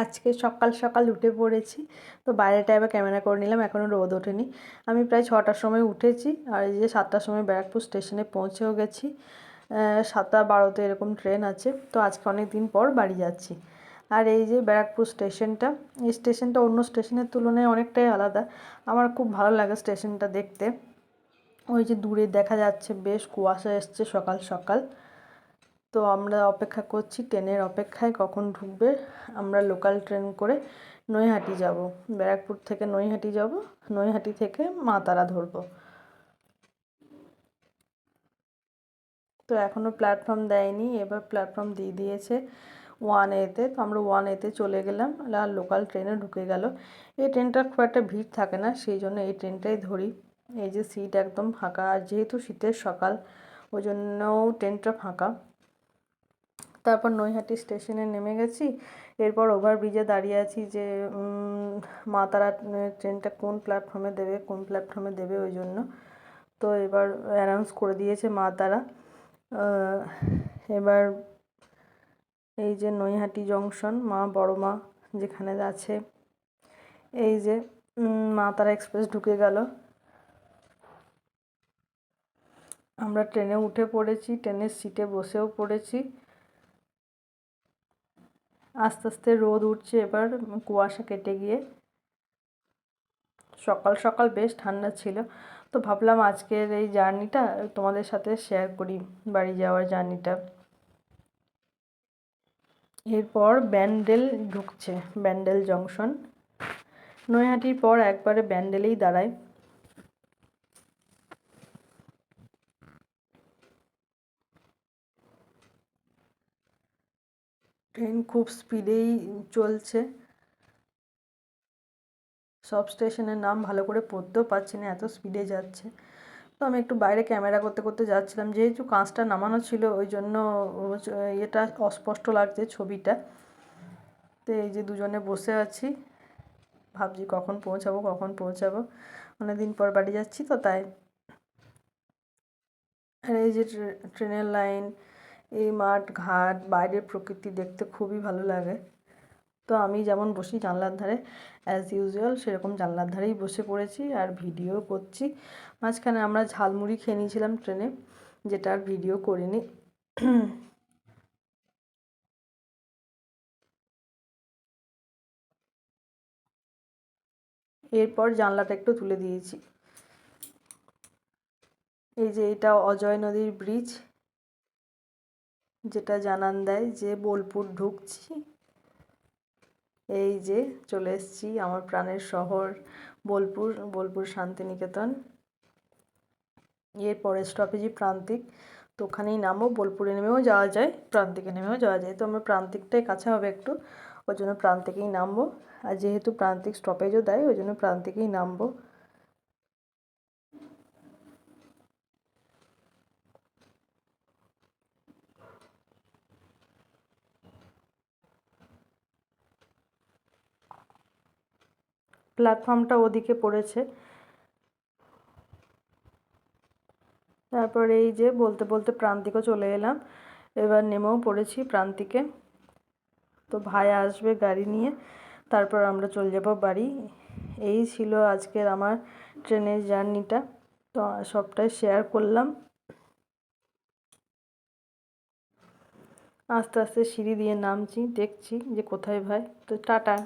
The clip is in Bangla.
আজকে সকাল সকাল উঠে পড়েছি। তো বাইরেটা এবার ক্যামেরা করে নিলাম, এখনও রোদ ওঠেনি। আমি প্রায় 6টার সময় উঠেছি, আর এই যে 7টার সময় ব্যারাকপুর স্টেশনে পৌঁছেও গেছি। 7:12 এরকম ট্রেন আছে। তো আজকে অনেক দিন পর বাড়ি যাচ্ছি। আর এই যে ব্যারাকপুর স্টেশনটা, এই স্টেশনটা অন্য স্টেশনের তুলনায় অনেকটাই আলাদা। আমার খুব ভালো লাগে স্টেশনটা দেখতে। ওই যে দূরে দেখা যাচ্ছে বেশ কুয়াশা এসছে সকাল সকাল। তো আমরা অপেক্ষা করছি ট্রেনের অপেক্ষায়, কখন ঢুকবে। আমরা লোকাল ট্রেন করে নৈহাটি যাব, ব্যারাকপুর থেকে নৈহাটি যাব, নৈহাটি থেকে মা তারা ধরবো। তো এখনও প্ল্যাটফর্ম দেয়নি, এবার প্ল্যাটফর্ম দিয়ে দিয়েছে 1A-তে। তো আমরা 1A-তে চলে গেলাম, আর লোকাল ট্রেনে ঢুকে গেল। এই ট্রেনটার খুব একটা ভিড় থাকে না, সেই জন্য এই ট্রেনটাই ধরি। এই যে সিট একদম ফাঁকা, আর যেহেতু শীতের সকাল ওই জন্যও ট্রেনটা ফাঁকা। তারপর নৈহাটি স্টেশনে নেমে গেছি। এরপর ওভারব্রিজে দাঁড়িয়ে আছি যে মা তারা ট্রেনটা কোন প্ল্যাটফর্মে দেবে, কোন প্ল্যাটফর্মে দেবে ওই জন্য। তো এবার অ্যানাউন্স করে দিয়েছে মা তারা। এবার এই যে নৈহাটি জংশন, মা বড় মা যেখানে আছে, এই যে মা তারা এক্সপ্রেস ঢুকে গেল। আমরা ট্রেনে উঠে পড়েছি, ট্রেনের সিটে বসেও পড়েছি। আস্তে আস্তে রোদ উঠছে এবার, কুয়াশা কেটে গিয়ে। সকাল সকাল বেশ ঠান্ডা ছিল। তো ভাবলাম আজকের এই জার্নিটা তোমাদের সাথে শেয়ার করি, বাড়ি যাওয়ার জার্নিটা। এরপর ব্যান্ডেল ঢুকছে, ব্যান্ডেল জংশন। নৈহাটির পর একবারে ব্যান্ডেলেই দাঁড়ায়। ট্রেন খুব স্পিডেই চলছে। সব স্টেশনের নাম ভালো করে পড়তেও পারছি না, এত স্পিডে যাচ্ছে। তো আমি একটু বাইরে ক্যামেরা করতে করতে যাচ্ছিলাম, যেহেতু কাঁচটা নামানো ছিল ওই জন্য এটা অস্পষ্ট লাগছে ছবিটা। তো এই যে দুজনে বসে আছি, ভাবছি কখন পৌঁছাবো কখন পৌঁছাবো, অনেকদিন পর বাড়ি যাচ্ছি তো তাই। আর এই যে ট্রেনের লাইন, এই মাঠ ঘাট, বাইরের প্রকৃতি দেখতে খুবই ভালো লাগে। তো আমি যেমন বসি জানলার ধারে অ্যাজ ইউজুয়াল, সেরকম জানলার ধারেই বসে পড়েছি আর ভিডিও করছি। মাঝখানে আমরা ঝালমুড়ি খেয়ে নিয়েছিলাম ট্রেনে, যেটা আর ভিডিও করিনি। এরপর জানলাটা একটু তুলে দিয়েছি। এই যে এটা অজয় নদীর ব্রিজ, যেটা জানান দেয় যে বোলপুর ঢুকছি। এই যে চলে এসেছি আমার প্রাণের শহর বোলপুর, বোলপুর শান্তিনিকেতন। এর পরের স্টপেজই প্রান্তিক। তো ওখানেই নামবো, বোলপুরে নেমেও যাওয়া যায়, প্রান্তিকে নেমেও যাওয়া যায়। তো আমার প্রান্তিকটাই কাছে হবে একটু, ওই জন্য প্রান্তিকেই নামবো। আর যেহেতু প্রান্তিক স্টপেজও দেয় ওই জন্য প্রান্তিকেই নামবো। প্ল্যাটফর্মটা ওদিকে পড়েছে। তারপর এই যে বলতে বলতে প্রান্তিকও চলে এলাম, এবার নেমেও পড়েছি প্রান্তিকে। তো ভাই আসবে গাড়ি নিয়ে, তারপর আমরা চলে যাব বাড়ি। এই ছিল আজকের আমার ট্রেনের জার্নিটা। তো সবটাই শেয়ার করলাম। আস্তে আস্তে সিঁড়ি দিয়ে নামছি, দেখছি যে কোথায় ভাই। তো টাটা।